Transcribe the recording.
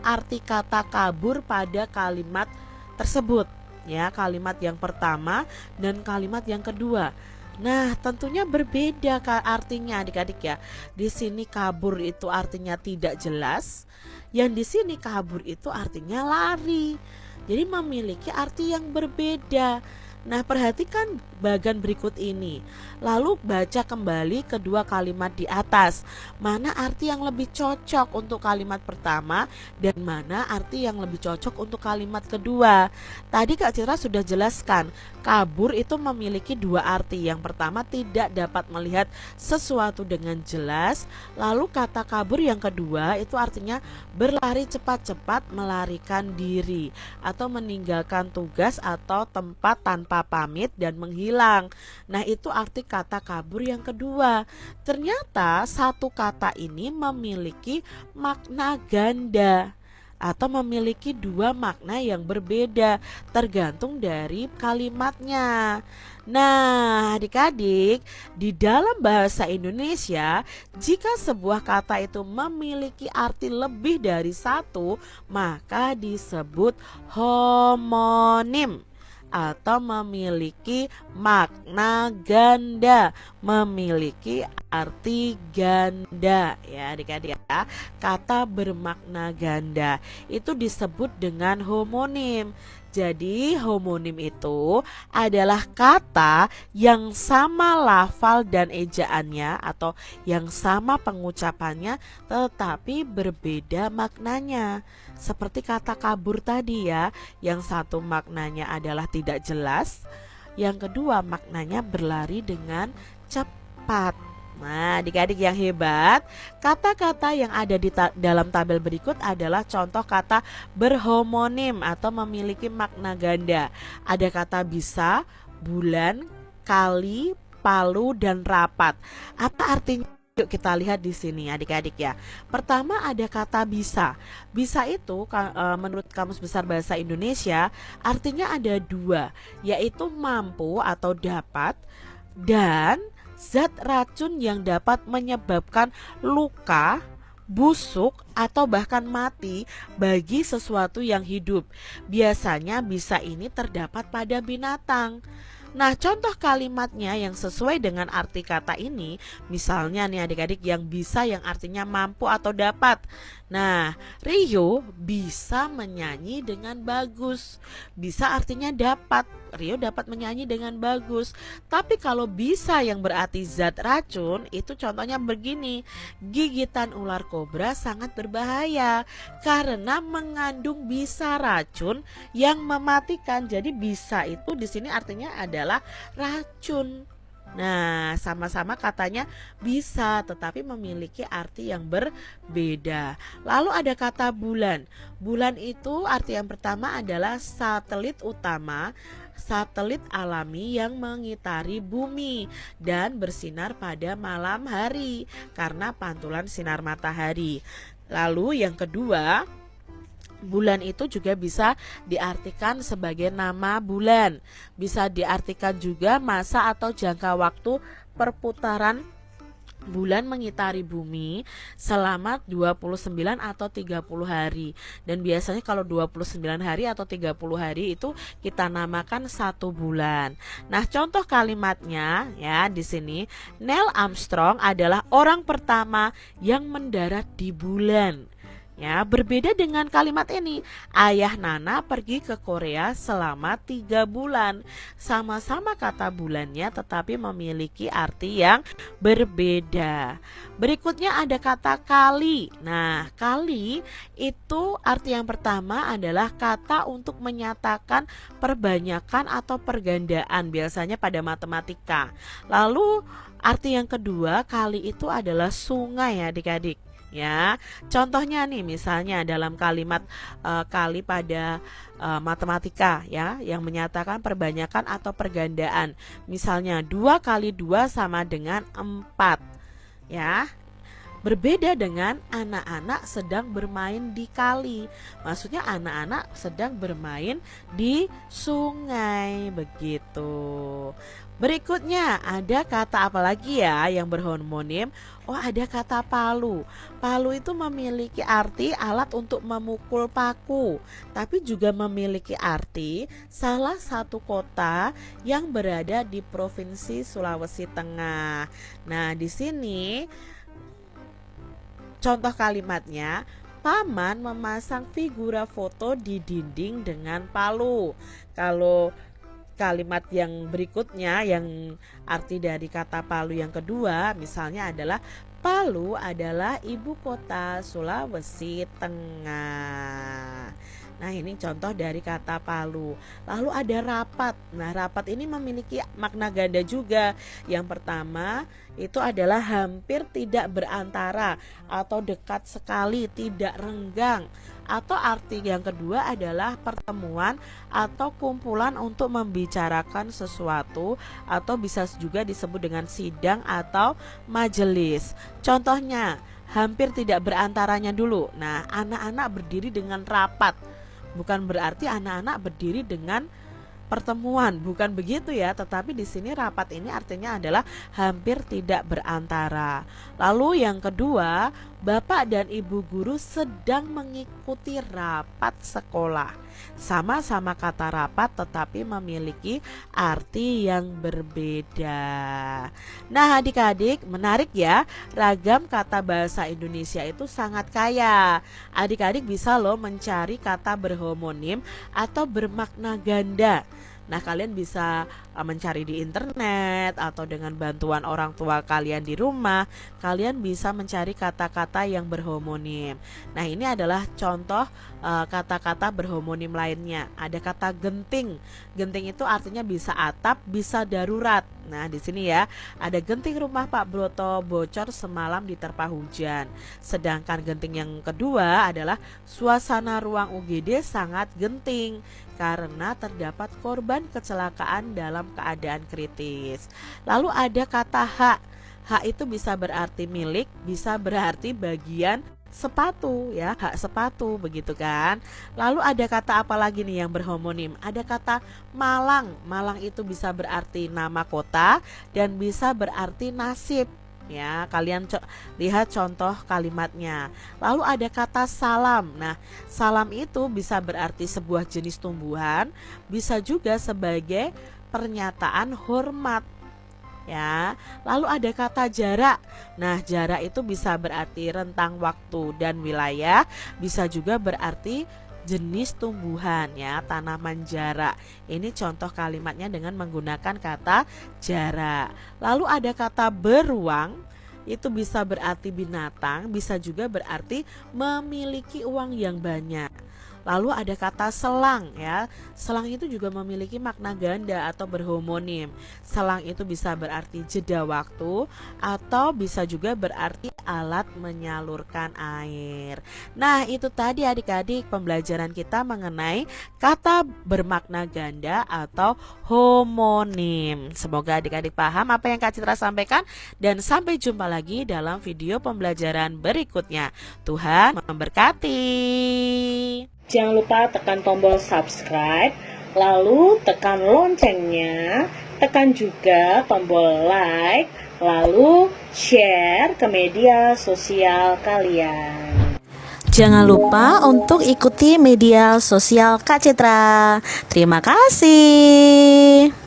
arti kata kabur pada kalimat tersebut, ya, kalimat yang pertama dan kalimat yang kedua. Nah, tentunya berbeda artinya adik-adik ya. Di sini kabur itu artinya tidak jelas, yang di sini kabur itu artinya lari. Jadi memiliki arti yang berbeda. Nah, perhatikan bagian berikut ini. Lalu baca kembali kedua kalimat di atas. Mana arti yang lebih cocok untuk kalimat pertama dan mana arti yang lebih cocok untuk kalimat kedua. Tadi Kak Citra sudah jelaskan, kabur itu memiliki dua arti. Yang pertama, tidak dapat melihat sesuatu dengan jelas. Lalu kata kabur yang kedua itu artinya berlari cepat-cepat, melarikan diri atau meninggalkan tugas atau tempat tanpa pamit dan menghilang. Nah, itu arti kata kabur yang kedua. Ternyata satu kata ini memiliki makna ganda atau memiliki dua makna yang berbeda tergantung dari kalimatnya. Nah, adik-adik, di dalam bahasa Indonesia, jika sebuah kata itu memiliki arti lebih dari satu, maka disebut homonim atau memiliki makna ganda, memiliki arti ganda, ya adik-adik ya. Kata bermakna ganda itu disebut dengan homonim. Jadi homonim itu adalah kata yang sama lafal dan ejaannya atau yang sama pengucapannya tetapi berbeda maknanya. Seperti kata kabur tadi ya, yang satu maknanya adalah tidak jelas, yang kedua maknanya berlari dengan cepat. Nah, adik-adik yang hebat, kata-kata yang ada di dalam tabel berikut adalah contoh kata berhomonim atau memiliki makna ganda. Ada kata bisa, bulan, kali, palu, dan rapat. Apa artinya? Yuk kita lihat di sini adik-adik ya. Pertama ada kata bisa. Bisa itu menurut Kamus Besar Bahasa Indonesia artinya ada dua, yaitu mampu atau dapat dan zat racun yang dapat menyebabkan luka, busuk, atau bahkan mati bagi sesuatu yang hidup. Biasanya bisa ini terdapat pada binatang. Nah, contoh kalimatnya yang sesuai dengan arti kata ini, misalnya nih adik-adik, yang bisa yang artinya mampu atau dapat. Nah, Rio bisa menyanyi dengan bagus. Bisa artinya dapat. Rio dapat menyanyi dengan bagus. Tapi kalau bisa yang berarti zat racun, itu contohnya begini. Gigitan ular kobra sangat berbahaya karena mengandung bisa racun yang mematikan. Jadi bisa itu di sini artinya adalah racun. Nah, sama-sama katanya bisa, tetapi memiliki arti yang berbeda. Lalu ada kata bulan. Bulan itu arti yang pertama adalah satelit utama, satelit alami yang mengitari bumi dan bersinar pada malam hari karena pantulan sinar matahari. Lalu yang kedua, bulan itu juga bisa diartikan sebagai nama bulan. Bisa diartikan juga masa atau jangka waktu perputaran bulan mengitari bumi selama 29 atau 30 hari. Dan biasanya kalau 29 hari atau 30 hari itu kita namakan satu bulan. Nah, contoh kalimatnya ya di sini, Neil Armstrong adalah orang pertama yang mendarat di bulan. Ya, berbeda dengan kalimat ini. Ayah Nana pergi ke Korea selama 3 bulan. Sama-sama kata bulannya tetapi memiliki arti yang berbeda. Berikutnya ada kata kali. Nah, kali itu arti yang pertama adalah kata untuk menyatakan perbanyakan atau pergandaan, biasanya pada matematika. Lalu arti yang kedua, kali itu adalah sungai ya adik-adik. Ya, contohnya nih misalnya dalam kalimat kali pada matematika ya, yang menyatakan perbanyakan atau pergandaan. Misalnya 2 kali 2 sama dengan 4 ya. Berbeda dengan anak-anak sedang bermain di kali. Maksudnya anak-anak sedang bermain di sungai begitu. Berikutnya ada kata apa lagi ya yang berhomonim? Oh, ada kata palu. Palu itu memiliki arti alat untuk memukul paku, tapi juga memiliki arti salah satu kota yang berada di Provinsi Sulawesi Tengah. Nah, di sini contoh kalimatnya, Paman memasang figura foto di dinding dengan palu. Kalau kalimat yang berikutnya yang arti dari kata Palu yang kedua misalnya adalah Palu adalah ibu kota Sulawesi Tengah. Nah, ini contoh dari kata Palu. Lalu ada rapat. Nah, rapat ini memiliki makna ganda juga. Yang pertama itu adalah hampir tidak berantara atau dekat sekali, tidak renggang. Atau arti yang kedua adalah pertemuan atau kumpulan untuk membicarakan sesuatu, atau bisa juga disebut dengan sidang atau majelis. Contohnya, hampir tidak berantaranya dulu. Nah, anak-anak berdiri dengan rapat. Bukan berarti anak-anak berdiri dengan pertemuan, bukan begitu ya, tetapi di sini rapat ini artinya adalah hampir tidak berantara. Lalu yang kedua, Bapak dan Ibu guru sedang mengikuti rapat sekolah. Sama-sama kata rapat tetapi memiliki arti yang berbeda. Nah, adik-adik, menarik ya, ragam kata bahasa Indonesia itu sangat kaya. Adik-adik bisa loh mencari kata berhomonim atau bermakna ganda. Nah, kalian bisa mencari di internet atau dengan bantuan orang tua kalian di rumah, kalian bisa mencari kata-kata yang berhomonim. Nah, ini adalah contoh kata-kata berhomonim lainnya. Ada kata genting. Genting itu artinya bisa atap, bisa darurat. Nah, di sini ya, ada genting rumah Pak Broto bocor semalam diterpa hujan. Sedangkan genting yang kedua adalah suasana ruang UGD sangat genting karena terdapat korban kecelakaan dalam keadaan kritis. Lalu ada kata hak. Hak itu bisa berarti milik, bisa berarti bagian sepatu ya, hak sepatu begitu kan. Lalu ada kata apa lagi nih yang berhomonim? Ada kata Malang. Malang itu bisa berarti nama kota dan bisa berarti nasib. Ya, kalian lihat contoh kalimatnya. Lalu ada kata salam. Nah, salam itu bisa berarti sebuah jenis tumbuhan, bisa juga sebagai pernyataan hormat. Ya, lalu ada kata jarak. Nah, jarak itu bisa berarti rentang waktu dan wilayah, bisa juga berarti jenis tumbuhan ya, tanaman jarak. Ini contoh kalimatnya dengan menggunakan kata jarak. Lalu ada kata beruang, itu bisa berarti binatang, bisa juga berarti memiliki uang yang banyak. Lalu ada kata selang ya. Selang itu juga memiliki makna ganda atau berhomonim. Selang itu bisa berarti jeda waktu atau bisa juga berarti alat menyalurkan air. Nah, itu tadi adik-adik pembelajaran kita mengenai kata bermakna ganda atau homonim. Semoga adik-adik paham apa yang Kak Citra sampaikan, dan sampai jumpa lagi dalam video pembelajaran berikutnya. Tuhan memberkati. Jangan lupa tekan tombol subscribe, lalu tekan loncengnya, tekan juga tombol like, lalu share ke media sosial kalian. Jangan lupa untuk ikuti media sosial Kak Citra. Terima kasih.